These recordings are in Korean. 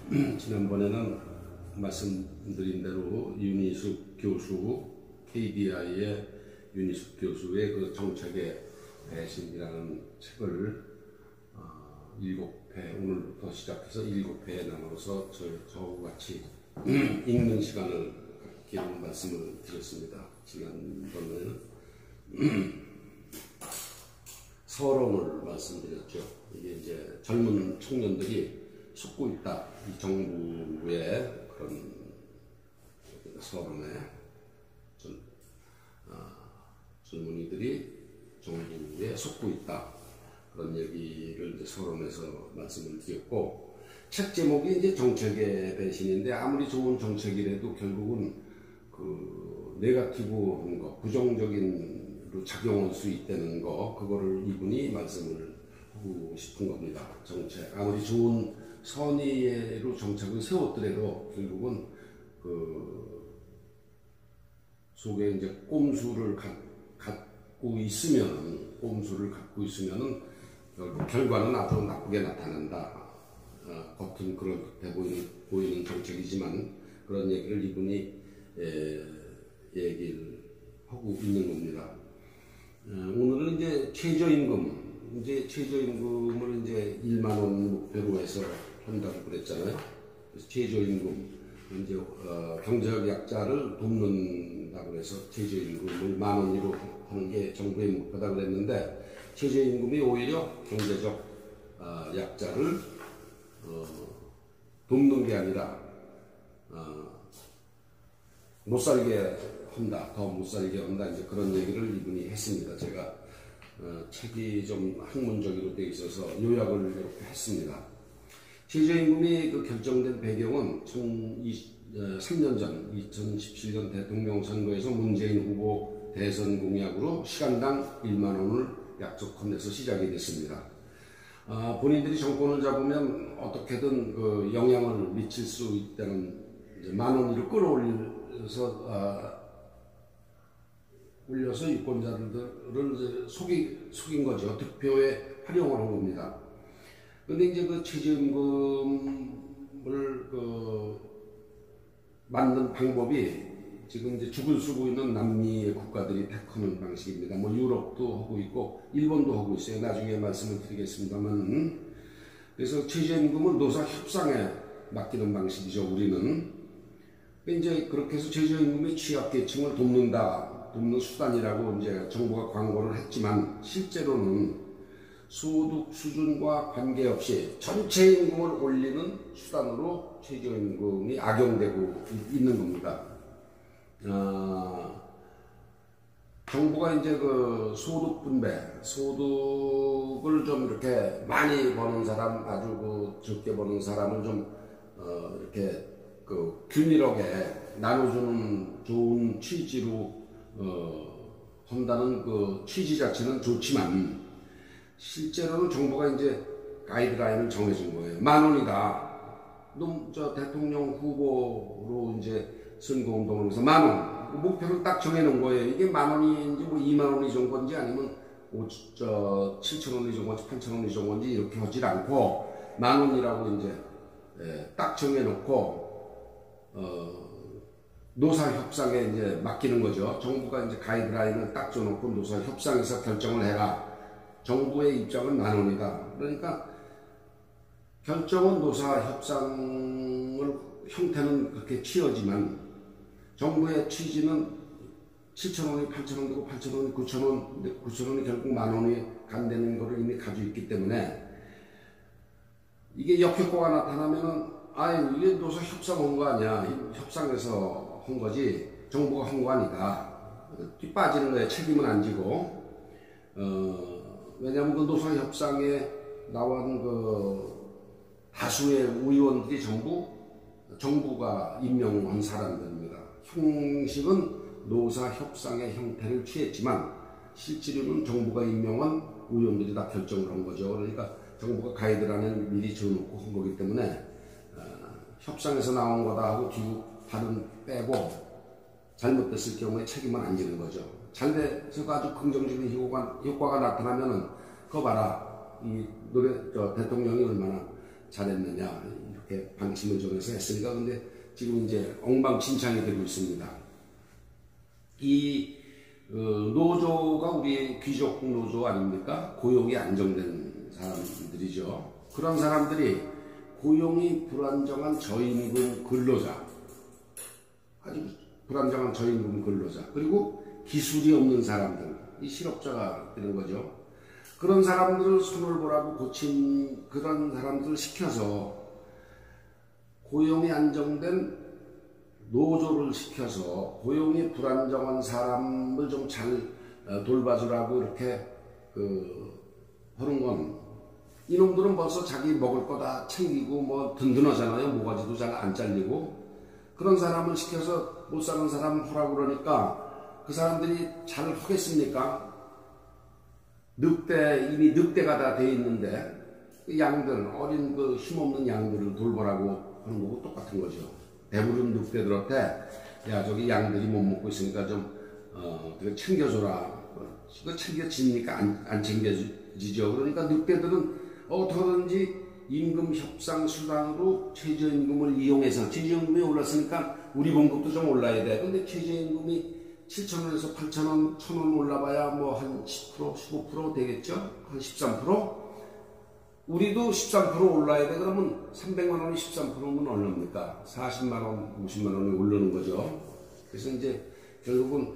지난번에는 말씀드린 대로 윤희숙 교수, KDI의 윤희숙 교수의 그 정책의 배신이라는 책을 7회, 오늘부터 시작해서 7회에 나눠서 저하고 같이 읽는 시간을 갖기로 말씀을 드렸습니다. 지난번에는 서론을 말씀드렸죠. 이게 이제 젊은 청년들이 속고 있다. 이 정부의 그런 서론에 젊은이들이 정부에 속고 있다. 그런 얘기를 이제 서론에서 말씀을 드렸고, 책 제목이 이제 정책의 배신인데, 아무리 좋은 정책이라도 결국은 그 네거티브한 거, 부정적인로 작용할 수 있다는 거, 그거를 이분이 말씀을 하고 싶은 겁니다. 정책, 아무리 좋은 선의로 정책을 세웠더라도 결국은 그 속에 이제 꼼수를 갖고 있으면, 결국 결과는 아주 나쁘게 나타난다. 겉은 그렇게 보이는 정책이지만 그런 얘기를 이분이 얘기를 하고 있는 겁니다. 오늘은 이제 최저임금을 이제 1만 원 목표로 해서 한다고 그랬잖아요. 그래서 최저임금, 이제 경제적 약자를 돕는다고 해서 최저임금을 1만 원으로 하는 게 정부의 목표다 그랬는데, 최저임금이 오히려 경제적 약자를 돕는 게 아니라 못 살게 한다, 더 못 살게 한다, 이제 그런 얘기를 이분이 했습니다. 제가 책이 좀 학문적으로 되어 있어서 요약을 이렇게 했습니다. 최저임금이 그 결정된 배경은 3년 전 2017년 대통령 선거에서 문재인 후보 대선 공약으로 시간당 1만 원을 약속한 데서 시작이 됐습니다. 본인들이 정권을 잡으면 어떻게든 그 영향을 미칠 수 있다는 만 원으로 끌어올려서 유권자들을 속인 거죠. 득표에 활용을 한 겁니다. 근데 이제 그 최저임금을 만든 방법이 지금 이제 죽을 쓰고 있는 남미의 국가들이 택하는 방식입니다. 뭐 유럽도 하고 있고 일본도 하고 있어요. 나중에 말씀을 드리겠습니다만, 그래서 최저임금은 노사 협상에 맡기는 방식이죠. 우리는 이제 그렇게 해서 최저임금의 취약계층을 돕는 수단이라고 이제 정부가 광고를 했지만, 실제로는 소득 수준과 관계없이 전체 임금을 올리는 수단으로 최저임금이 악용되고 있는 겁니다. 정부가 이제 그 소득 분배, 소득을 좀 이렇게 많이 버는 사람, 아주 그 적게 버는 사람을 좀 이렇게 그 균일하게 나눠주는 좋은 취지로 한다는 그 취지 자체는 좋지만, 실제로는 정부가 이제 가이드라인을 정해준 거예요. 1만 원이다. 저 대통령 후보로 이제 선거운동을 해서 1만 원. 목표를 딱 정해놓은 거예요. 이게 1만 원인지 뭐 2만 원이 좋은 건지 아니면 7천 원이 좋은 건지 8천 원이 좋은 건지 이렇게 하질 않고 1만 원이라고 이제 딱 정해놓고 노사협상에 이제 맡기는 거죠. 정부가 이제 가이드라인을 딱 줘놓고 노사협상에서 결정을 해라. 정부의 입장은 1만 원이다. 그러니까 결정은 노사협상을 형태는 그렇게 취하지만 정부의 취지는 7천 원이 8천 원 되고 8천 원이 9천 원, 9천 원이 결국 1만 원이 간다는 것을 이미 가지고 있기 때문에, 이게 역효과가 나타나면은 이게 노사 협상한 거 아니야. 협상에서 한 거지 정부가 한 거 아니다. 뒤빠지는 거예요. 책임은 안 지고. 왜냐하면 그 노사 협상에 나온 그 다수의 의원들이 정부가 임명한 사람들입니다. 형식은 노사 협상의 형태를 취했지만 실제로는 정부가 임명한 의원들이 다 결정을 한 거죠. 그러니까 정부가 가이드라인을 미리 정해놓고 한 거기 때문에 협상에서 나온 거다 하고 뒤로 발은 빼고 잘못됐을 경우에 책임은 안 지는 거죠. 잘 돼서 아주 긍정적인 효과가 나타나면은 그거 봐라, 이 대통령이 얼마나 잘했느냐 이렇게 방침을 정해서 했으니까 근데 지금 이제 엉망진창이 되고 있습니다. 이 노조가 우리 귀족 노조 아닙니까? 고용이 안정된 사람들이죠. 그런 사람들이 고용이 불안정한 저임금 근로자, 아주 불안정한 저임금 근로자, 그리고 기술이 없는 사람들, 이 실업자가 되는 거죠. 그런 사람들을 손을 보라고 고친 그런 사람들을 시켜서 고용이 안정된 노조를 시켜서 고용이 불안정한 사람을 좀 잘 돌봐주라고 이렇게 하는 건, 이놈들은 벌써 자기 먹을 거 다 챙기고 뭐 든든하잖아요. 모가지도 잘 안 잘리고. 그런 사람을 시켜서 못 사는 사람 하라고 그러니까 그 사람들이 잘 하겠습니까? 이미 늑대가 다 돼 있는데 그 양들, 어린 그 힘없는 양들을 돌보라고 하는 거고 똑같은 거죠. 배부른 늑대들한테 야, 저기 양들이 못 먹고 있으니까 좀 챙겨줘라. 이거 챙겨집니까? 안 챙겨지죠. 그러니까 늑대들은 어떻게든지 임금 협상 수단으로 최저임금을 이용해서, 최저임금이 올랐으니까 우리 봉급도 좀 올라야 돼. 근데 최저임금이 7,000원에서 8,000원, 1,000원 올라봐야 뭐 한 10%, 15% 되겠죠? 한 13%? 우리도 13% 올라야 돼. 그러면 300만 원이 13%면 얼마입니까? 40만 원, 50만 원이 오르는 거죠. 그래서 이제 결국은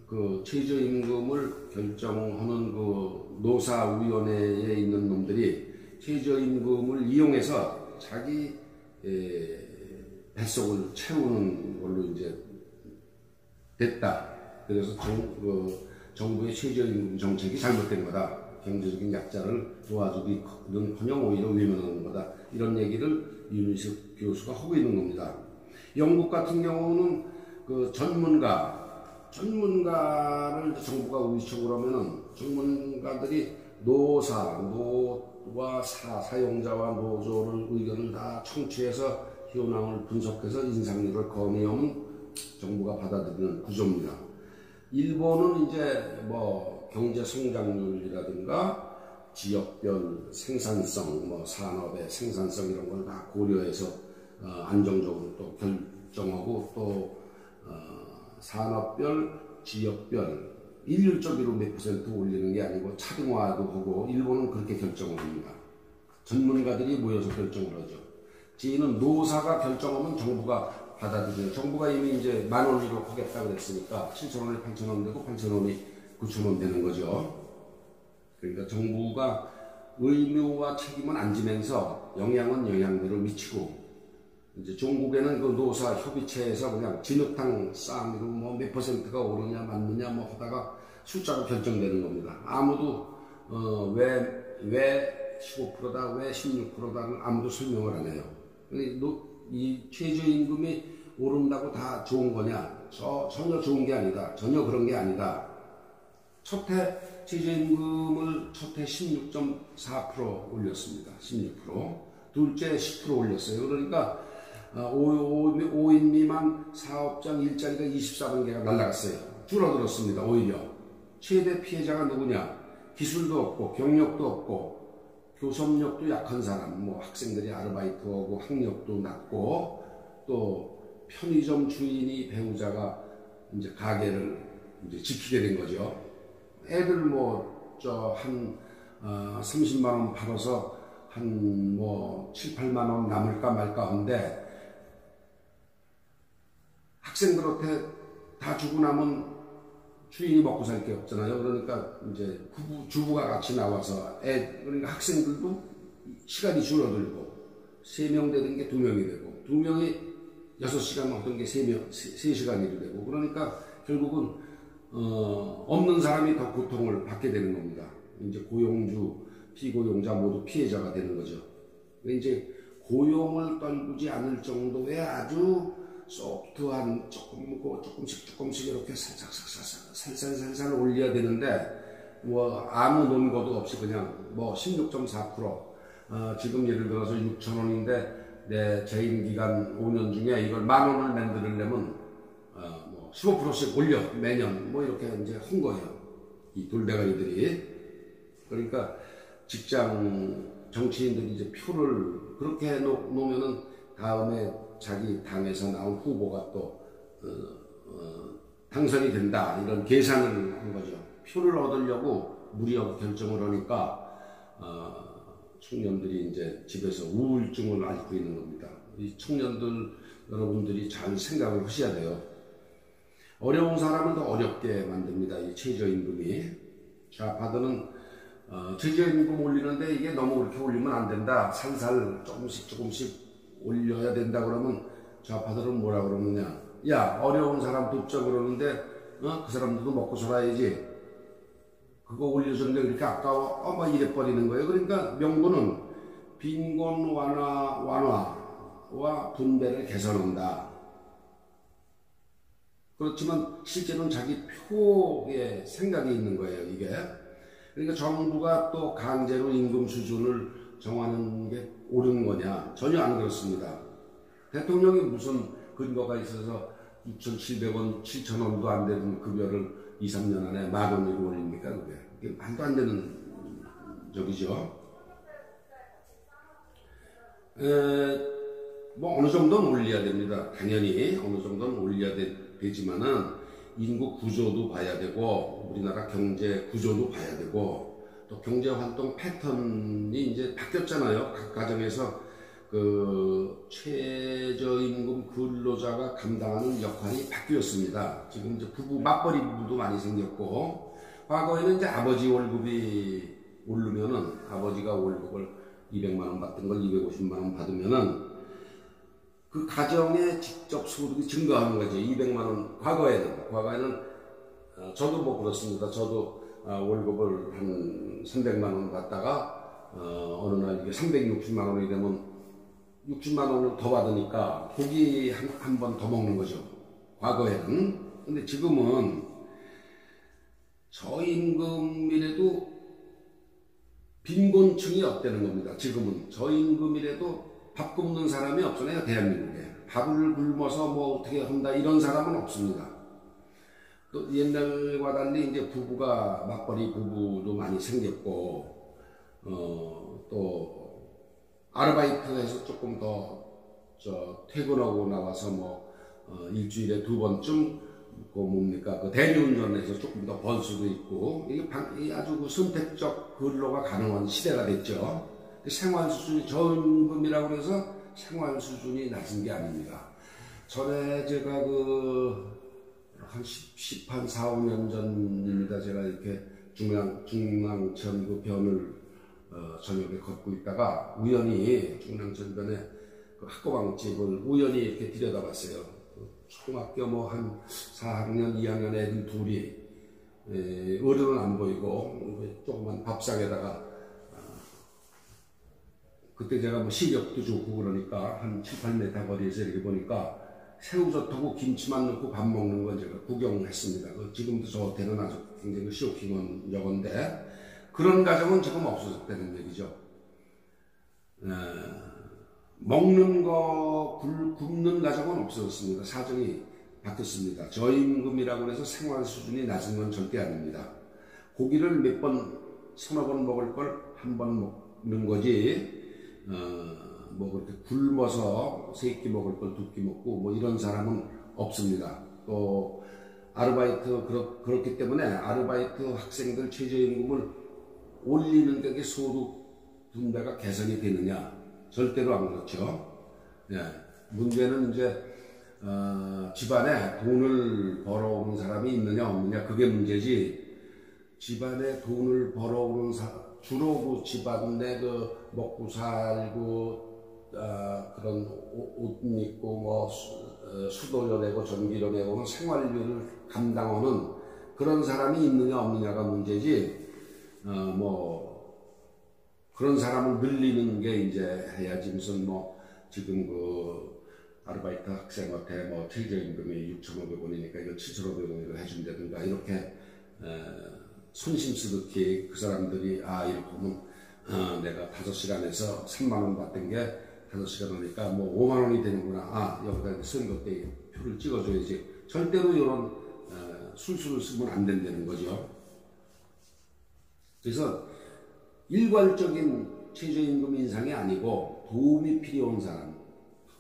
그 최저임금을 결정하는 그 노사위원회에 있는 놈들이 최저임금을 이용해서 자기 뱃속을 채우는 걸로 이제 됐다. 그래서 정부의 최저임금 정책이 잘못된 거다. 경제적인 약자를 도와주기는커녕 오히려 외면하는 거다. 이런 얘기를 윤희석 교수가 하고 있는 겁니다. 영국 같은 경우는 그 전문가를 정부가 의식적으로 하면은 전문가들이 노사와 사용자와 노조를 의견을 다 청취해서 현황을 분석해서 인상률을 건의하면 정부가 받아들이는 구조입니다. 일본은 이제 뭐 경제 성장률이라든가 지역별 생산성, 뭐 산업의 생산성 이런 걸 다 고려해서 안정적으로 또 결정하고 또 산업별, 지역별 일률적으로 몇 % 올리는 게 아니고 차등화도 하고 일본은 그렇게 결정을 합니다. 전문가들이 모여서 결정을 하죠. 저희는 노사가 결정하면 정부가 받아들여요. 정부가 이미 이제 10,000원으로 하겠다고 그랬으니까 7,000원이 8,000원 되고 8,000원이 9,000원 되는 거죠. 그러니까 정부가 의무와 책임은 안 지면서 영향대로 미치고, 이제 종국에는 그 노사 협의체에서 그냥 진흙탕 싸움으로 뭐 몇 %가 오르냐 맞느냐 뭐 하다가 숫자가 결정되는 겁니다. 아무도 왜 15%다 왜 16%다를 아무도 설명을 안 해요. 이 최저임금이 오른다고 다 좋은 거냐? 전혀 좋은 게 아니다. 전혀 그런 게 아니다. 첫해 최저임금을 첫해 16.4% 올렸습니다. 16%. 둘째 10% 올렸어요. 그러니까 5인 미만 사업장 일자리가 24만 개가 날라갔어요. 줄어들었습니다. 오히려. 최대 피해자가 누구냐? 기술도 없고 경력도 없고 교섭력도 약한 사람, 뭐 학생들이 아르바이트하고 학력도 낮고 또 편의점 주인이 배우자가 이제 가게를 이제 지키게 된 거죠. 애들 뭐 한 30만 원 팔아서 한 뭐 7, 8만 원 남을까 말까 한데 학생들한테 다 주고 나면 주인이 먹고 살 게 없잖아요. 그러니까 이제 주부가 같이 나와서 그러니까 학생들도 시간이 줄어들고 3명 되는 게 2명이 되고 2명이 6시간 먹던 게 3시간이 되고 그러니까 결국은 없는 사람이 더 고통을 받게 되는 겁니다. 이제 고용주, 피고용자 모두 피해자가 되는 거죠. 이제 고용을 떨구지 않을 정도의 아주 소프트한 조금씩 이렇게 살살 올려야 되는데 뭐 아무 논거도 없이 그냥 뭐 16.4% 지금 예를 들어서 6,000원인데 내 재임 기간 5년 중에 이걸 10,000원을 만들려면 뭐 15%씩 올려 매년 뭐 이렇게 이제 한 거예요. 이 돌대가리들이. 그러니까 직장 정치인들이 이제 표를 그렇게 놓으면은 다음에 자기 당에서 나온 후보가 또 당선이 된다 이런 계산을 한 거죠. 표를 얻으려고 무리하고 결정을 하니까 청년들이 이제 집에서 우울증을 앓고 있는 겁니다. 이 청년들 여러분들이 잘 생각을 하셔야 돼요. 어려운 사람을 더 어렵게 만듭니다. 이 최저임금이. 좌파들은 최저임금 올리는데 이게 너무 그렇게 올리면 안 된다. 살살 조금씩 올려야 된다 그러면 좌파들은 뭐라 그러느냐. 야, 어려운 사람 돕자 그러는데 그 사람들도 먹고 살아야지. 그거 올려줬는데 그렇게 아까워? 막 이래버리는 거예요. 그러니까 명분은 빈곤 완화와 분배를 개선한다. 그렇지만 실제로는 자기 표에 생각이 있는 거예요, 이게. 그러니까 정부가 또 강제로 임금 수준을 정하는 게 옳은 거냐? 전혀 안 그렇습니다. 대통령이 무슨 근거가 있어서 6,700원, 7,000원도 안 되는 급여를 2, 3년 안에 10,000원으로 올립니까? 그게 말도 안 되는 적이죠. 뭐 어느 정도는 올려야 됩니다. 당연히 어느 정도는 올려야 되지만은 인구 구조도 봐야 되고 우리나라 경제 구조도 봐야 되고 또 경제 활동 패턴이 이제 바뀌었잖아요. 각 가정에서 그 최저임금 근로자가 감당하는 역할이 바뀌었습니다. 지금 이제 맞벌이 부부도 많이 생겼고 과거에는 이제 아버지 월급이 오르면은 아버지가 월급을 200만 원 받던 걸 250만 원 받으면은 그 가정의 직접 소득이 증가하는 거죠. 200만 원 과거에는 저도 뭐 그렇습니다. 저도 월급을 한 300만 원 받다가 어느 날 이게 360만 원이 되면 60만 원을 더 받으니까 고기 한 번 더 먹는 거죠. 과거에는. 근데 지금은 저임금이라도 빈곤층이 없다는 겁니다. 지금은 저임금이라도 밥 굶는 사람이 없잖아요. 대한민국에. 밥을 굶어서 뭐 어떻게 한다 이런 사람은 없습니다. 또 옛날과 달리 이제 부부가 맞벌이 부부도 많이 생겼고 또 아르바이트해서 조금 더 퇴근하고 나와서 뭐 일주일에 2번쯤 그 대리운전에서 조금 더 벌 수도 있고 이게 아주 그 선택적 근로가 가능한 시대가 됐죠. 생활 수준이 저임금이라고 해서 생활 수준이 낮은 게 아닙니다. 전에 제가 한 4, 5년 전입니다. 제가 이렇게 중랑천 그 변을 저녁에 걷고 있다가 우연히 중랑천변에 그 학고방집을 우연히 이렇게 들여다봤어요. 초등학교 뭐 한 4학년, 2학년 애들 둘이 어른은 안 보이고 조그만 밥상에다가 그때 제가 뭐 시력도 좋고 그러니까 한 7, 8m 거리에서 이렇게 보니까 새우젓하고 김치만 넣고 밥 먹는 건 제가 구경했습니다. 지금도 저한테는 아주 굉장히 쇼킹한 여건데 그런 가정은 지금 없어졌다는 얘기죠. 먹는 거 굶는 가정은 없어졌습니다. 사정이 바뀌었습니다. 저임금이라고 해서 생활 수준이 낮은 건 절대 아닙니다. 고기를 몇 번, 서너 번 먹을 걸 한 번 먹는 거지 뭐 그렇게 굶어서 3끼 먹을 걸 2끼 먹고 뭐 이런 사람은 없습니다. 또 아르바이트 그렇기 때문에 아르바이트 학생들 최저임금을 올리는 게 소득 분배가 개선이 되느냐? 절대로 안 그렇죠. 예, 문제는 이제 집안에 돈을 벌어오는 사람이 있느냐 없느냐 그게 문제지. 집안에 돈을 벌어오는 주로 그 집안에 그 먹고 살고 그런 옷 입고 뭐 수도료 내고 전기료 내고는 생활비를 감당하는 그런 사람이 있느냐 없느냐가 문제지. 뭐 그런 사람을 늘리는 게 이제 해야지. 무슨 뭐 지금 그 아르바이트 학생한테 뭐 최저임금이 6,500원이니까 이거 7,500원으로 해준다든가 이렇게 손심스럽게 그 사람들이 이렇게 보면 내가 5시간에서 3만원 받던 게 5시간 하니까 뭐 5만원이 되는구나. 여기다 선거 때 표를 찍어줘야지. 절대로 이런 술수를 쓰면 안 된다는 거죠. 그래서 일괄적인 최저임금 인상이 아니고 도움이 필요한 사람,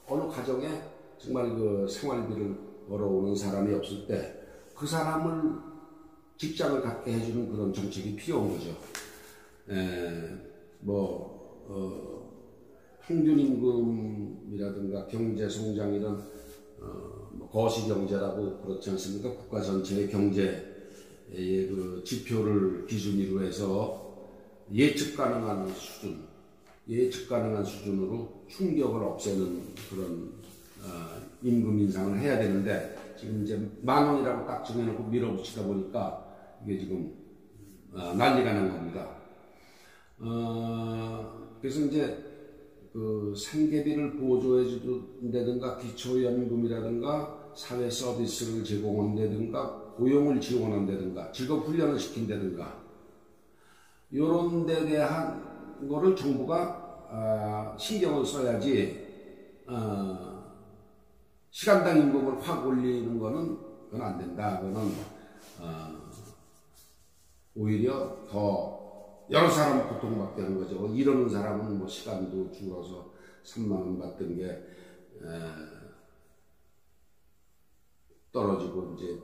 어느 가정에 정말 그 생활비를 벌어오는 사람이 없을 때 그 사람을 직장을 갖게 해주는 그런 정책이 필요한 거죠. 평균임금이라든가 경제성장 이런 뭐 거시경제라고 그렇지 않습니까? 국가 전체의 경제의 그 지표를 기준으로 해서 예측 가능한 수준으로 충격을 없애는 그런 임금 인상을 해야 되는데 지금 이제 10,000원이라고 딱 정해놓고 밀어붙이다 보니까 이게 지금 난리가 난 겁니다. 그래서 이제 그 생계비를 보조해 준다든가 기초연금이라든가 사회 서비스를 제공한다든가 고용을 지원한다든가 직업 훈련을 시킨다든가 이런 데 대한 거를 정부가 신경을 써야지 시간당 임금을 확 올리는 거는 그건 안 된다. 그거는 오히려 더 여러 사람 고통받게 하는 거죠. 이러는 사람은 뭐 시간도 줄어서 3만원 받던 게 떨어지고 이제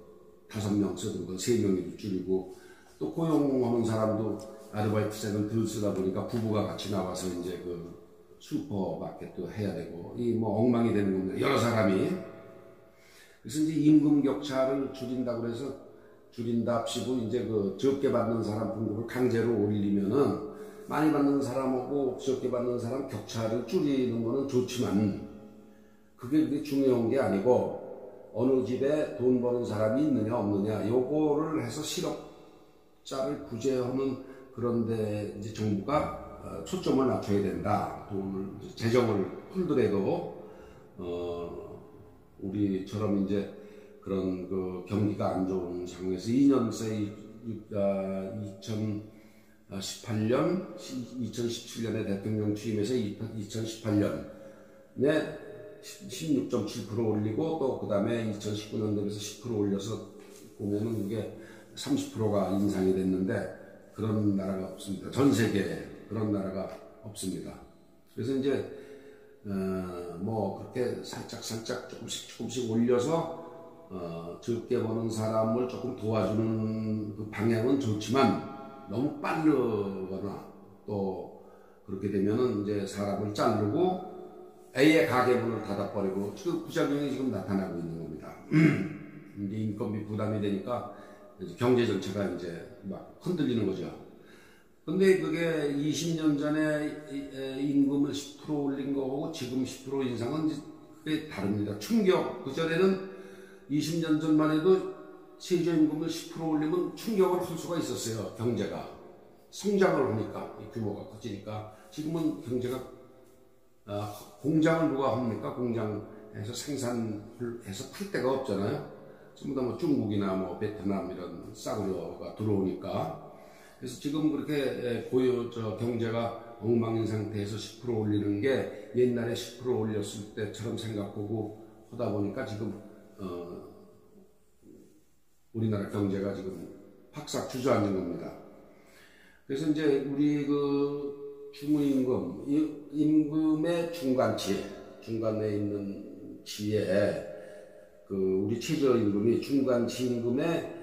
5명 쓰던 건 3명이 줄이고 또 고용하는 사람도 아르바이트생은 덜 쓰다 보니까 부부가 같이 나와서 이제 그 슈퍼마켓도 해야 되고 이 뭐 엉망이 되는 겁니다. 여러 사람이. 그래서 이제 임금 격차를 줄인다고 해서 줄인답시고 이제 그 적게 받는 사람 봉급을 강제로 올리면은 많이 받는 사람하고 적게 받는 사람 격차를 줄이는 거는 좋지만 그게 중요한 게 아니고 어느 집에 돈 버는 사람이 있느냐 없느냐 요거를 해서 실업자를 구제하는 그런데 이제 정부가 초점을 맞춰야 된다. 돈을 재정을 풀더라도 우리처럼 이제 그런 그 경기가 안 좋은 상황에서 2년 사이 2017년에 대통령 취임해서 2018년에 16.7% 올리고 또 그 다음에 2019년 되면서 10% 올려서 보면은 이게 30%가 인상이 됐는데 그런 나라가 없습니다. 전 세계에 그런 나라가 없습니다. 그래서 이제 뭐 그렇게 살짝 조금씩 올려서 적게 버는 사람을 조금 도와주는 그 방향은 좋지만 너무 빠르거나 또 그렇게 되면은 이제 사람을 자르고 아예 가계부를 닫아버리고 그 부작용이 지금 나타나고 있는 겁니다. 이제 인건비 부담이 되니까 경제 전체가 이제 막 흔들리는 거죠. 근데 그게 20년 전에 임금을 10% 올린 거하고 지금 10% 인상은 그게 다릅니다. 충격, 그전에는 20년 전만 해도 최저임금을 10% 올리면 충격을 할 수가 있었어요. 경제가. 성장을 하니까, 규모가 커지니까. 지금은 경제가, 공장을 누가 합니까? 공장에서 생산해서 풀 데가 없잖아요. 전부 다 뭐 중국이나 뭐 베트남 이런 싸구려가 들어오니까. 그래서 지금 그렇게 경제가 엉망인 상태에서 10% 올리는 게 옛날에 10% 올렸을 때처럼 생각하고 하다 보니까 지금 우리나라 경제가 지금 확싹 주저앉은 겁니다. 그래서 이제 우리 그 중임금, 임금의 중간에 있는 지에 그 우리 최저임금이 중간지임금에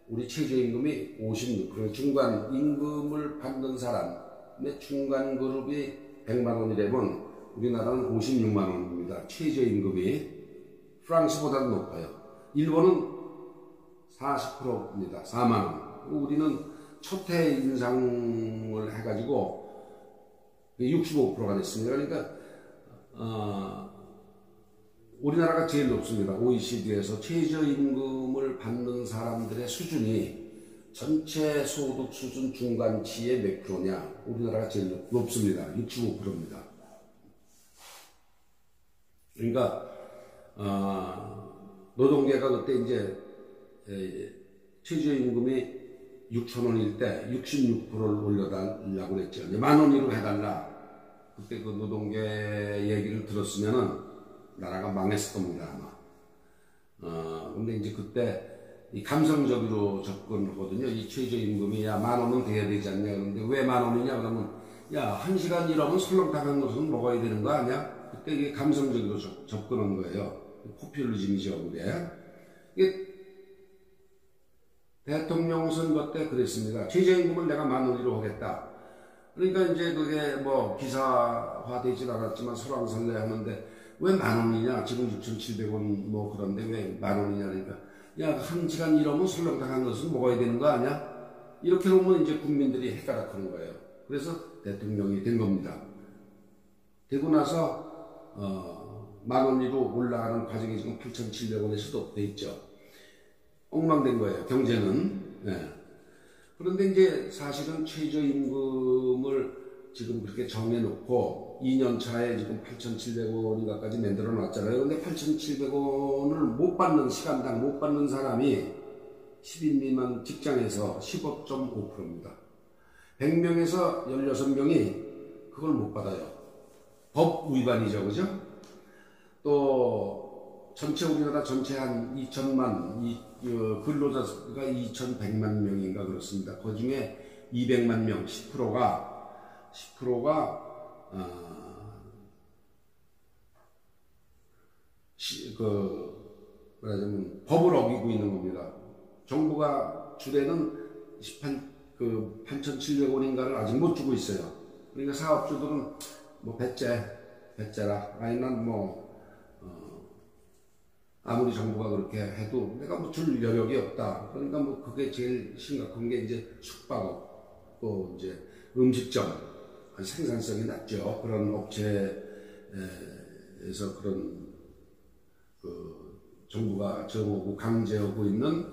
우리 최저임금이 56%, 중간 임금을 받는 사람의 중간 그룹이 100만 원이라면 우리나라는 56만 원입니다. 최저임금이 프랑스보다는 높아요. 일본은 40%입니다. 4만 원. 우리는 첫 해 인상을 해가지고 65%가 됐습니다. 그러니까 우리나라가 제일 높습니다. OECD에서 최저임금을 받는 사람들의 수준이 전체 소득 수준 중간치의 몇 프로냐? 우리나라가 제일 높습니다. 65%입니다. 그러니까 노동계가 그때 이제 최저임금이 6,000원일 때 66%를 올려달라고 그랬죠. 10,000원으로 해달라. 그때 그 노동계 얘기를 들었으면은 나라가 망했을 겁니다, 아마. 근데 이제 그때 이 감성적으로 접근하거든요. 이 최저임금이 야 10,000원은 돼야 되지 않냐. 그런데 왜 10,000원이냐? 그러면 야, 1시간 일하면 설렁탕 것은 먹어야 되는 거 아니야? 그때 이게 감성적으로 접근한 거예요. 포퓰리즘이죠, 그게. 이게 대통령 선거 때 그랬습니다. 최저임금을 내가 10,000원으로 하겠다. 그러니까 이제 그게 뭐 기사화 되진 않았지만 설왕설래 하는데 왜 10,000원이냐? 지금 6,700원 뭐 그런데 왜 10,000원이냐? 그러니까 야, 1시간 일하면 설렁탕 것은 먹어야 되는 거 아니야? 이렇게 보면 이제 국민들이 헷갈아하는 거예요. 그래서 대통령이 된 겁니다. 되고 나서 10,000원으로 올라가는 과정이 지금 8,700원에서도 돼 있죠. 엉망된 거예요, 경제는. 네. 그런데 이제 사실은 최저임금을 지금 그렇게 정해놓고 2년 차에 지금 8,700원인가까지 만들어 놨잖아요. 근데 8,700원을 못 받는, 시간당 못 받는 사람이 10인 미만 직장에서 15.5%입니다. 100명에서 16명이 그걸 못 받아요. 법 위반이죠, 그죠? 또 전체 우리나라 전체 한 2천만 근로자가 2,100만 명인가 그렇습니다. 그 중에 200만 명, 10%가 말하자면 법을 어기고 있는 겁니다. 정부가 주례는 8,700원인가를 아직 못 주고 있어요. 그러니까 사업주들은 뭐 배째라. 아니 난 뭐 아무리 정부가 그렇게 해도 내가 뭐 줄 여력이 없다. 그러니까 뭐 그게 제일 심각한 게 이제 숙박업, 또 이제 음식점, 생산성이 낮죠. 그런 업체에서 그런 정부가 정하고 강제하고 있는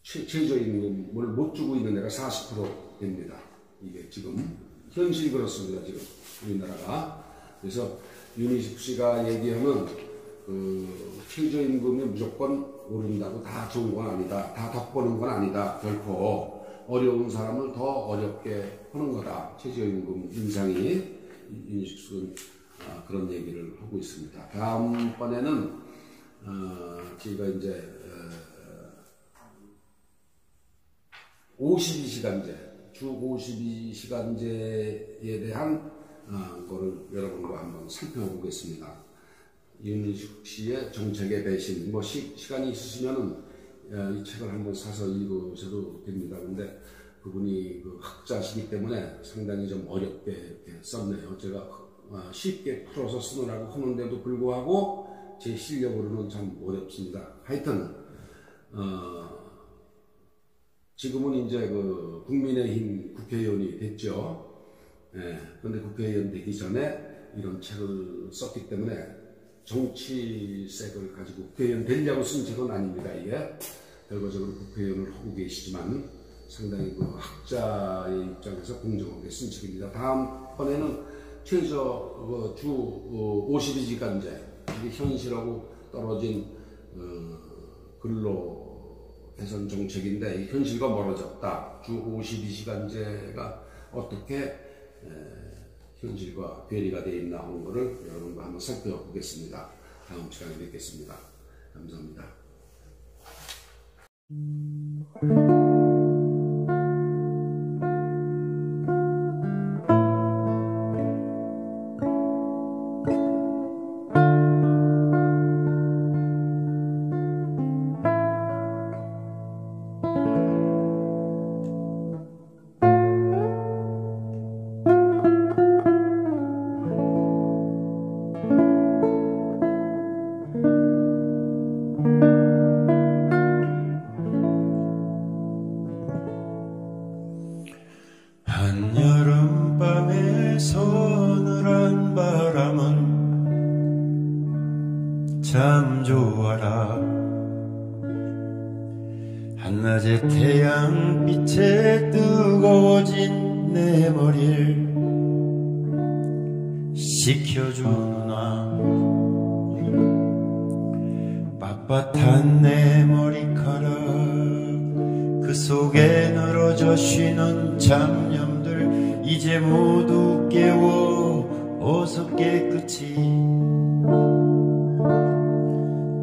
최저임금을 못 주고 있는 데가 40% 됩니다. 이게 지금 현실이 그렇습니다. 지금 우리나라가. 그래서 윤희숙 씨가 얘기하면 최저임금이 무조건 오른다고 다 좋은 건 아니다. 다 덕보는 건 아니다. 결코 어려운 사람을 더 어렵게 하는 거다. 최저임금 인상이. 윤희숙 씨는 그런 얘기를 하고 있습니다. 다음번에는 저희가 이제 52시간제, 주 52시간제에 대한 거를 여러분과 한번 살펴보겠습니다. 윤희숙 씨의 정책의 배신, 뭐 시간이 있으시면은 이 책을 한번 사서 읽으셔도 됩니다. 근데 그분이 그 학자시기 때문에 상당히 좀 어렵게 이렇게 썼네요. 제가 쉽게 풀어서 쓰느라고 하는데도 불구하고 제 실력으로는 참 어렵습니다. 하여튼 지금은 이제 그 국민의힘 국회의원이 됐죠. 그런데 국회의원 되기 전에 이런 책을 썼기 때문에 정치색을 가지고 국회의원 되려고 쓴 책은 아닙니다. 이게 결과적으로 국회의원을 하고 계시지만 상당히 그 학자의 입장에서 공정하게 쓴 책입니다. 다음번에는 최저 주 52시간제, 이게 현실하고 떨어진 근로 개선 정책인데 현실과 멀어졌다. 주 52시간제가 어떻게 현실과 괴리가 되어 있나 하는 것을 여러분과 한번 살펴보겠습니다. 다음 시간에 뵙겠습니다. 감사합니다. 한여름밤의 서늘한 바람은 참 좋아라. 한낮의 태양빛에 뜨거워진 내 머리를 식혀주누나. 빳빳한 내 머리카락 그 속에 늘어져 쉬는 잡념들 이제 모두 깨워 어서 깨끗이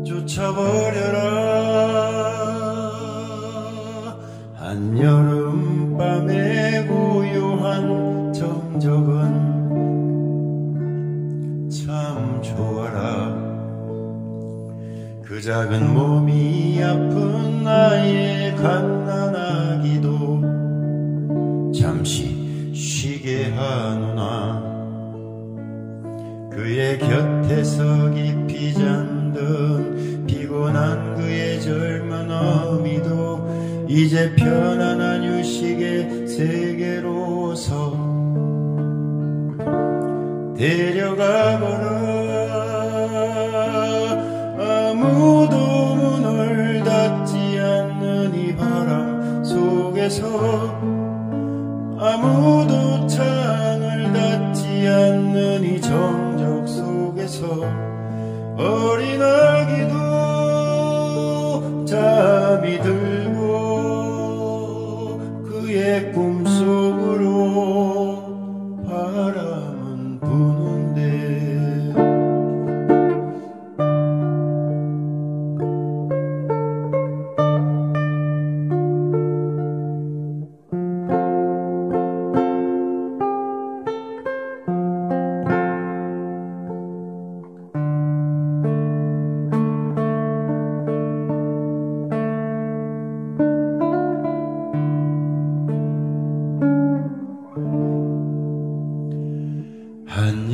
쫓아버려라. 한여름밤의 고요 좋아라. 그 작은 몸이 아픈 나의 갓난아기도 잠시 쉬게 하노나. 그의 곁에서 깊이 잠든 피곤한 그의 젊은 어미도 이제 편안한 휴식의 세계로서 데려가거라. 아무도 문을 닫지 않는 이 바람 속에서, 아무도 창을 닫지 않는 이 정적 속에서 어린 아기도 잠이 들고 그의 꿈속으로 바람은 부는데.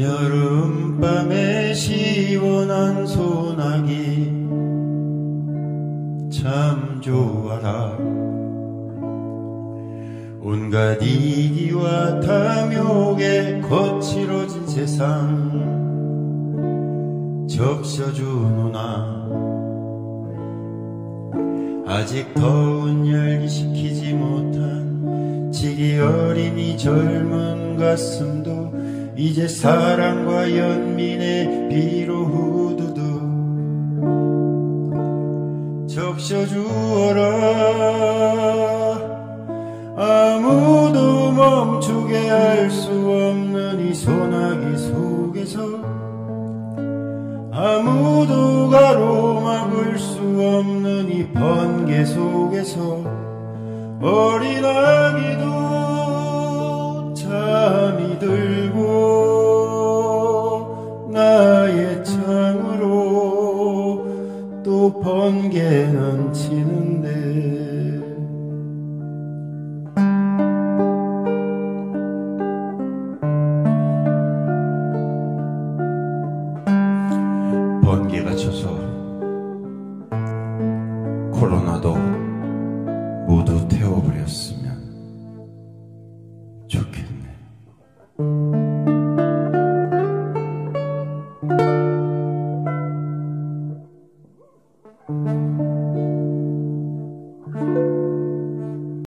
한여름밤의 시원한 소나기 참 좋아라. 온갖 이기와 탐욕에 거칠어진 세상 적셔주노나. 아직 더운 열기 식히지 못한 지기 어린 이 젊은 가슴도 이제 사랑과 연민의 비로 후두둑 적셔주어라. 아무도 멈추게 할 수 없는 이 소나기 속에서, 아무도 가로막을 수 없는 이 번개 속에서 어린 아기도 잠이 들고 나의 창으로 또 번개는 치는데. 번개가 쳐서 코로나도 모두 태워버렸으면 좋겠네.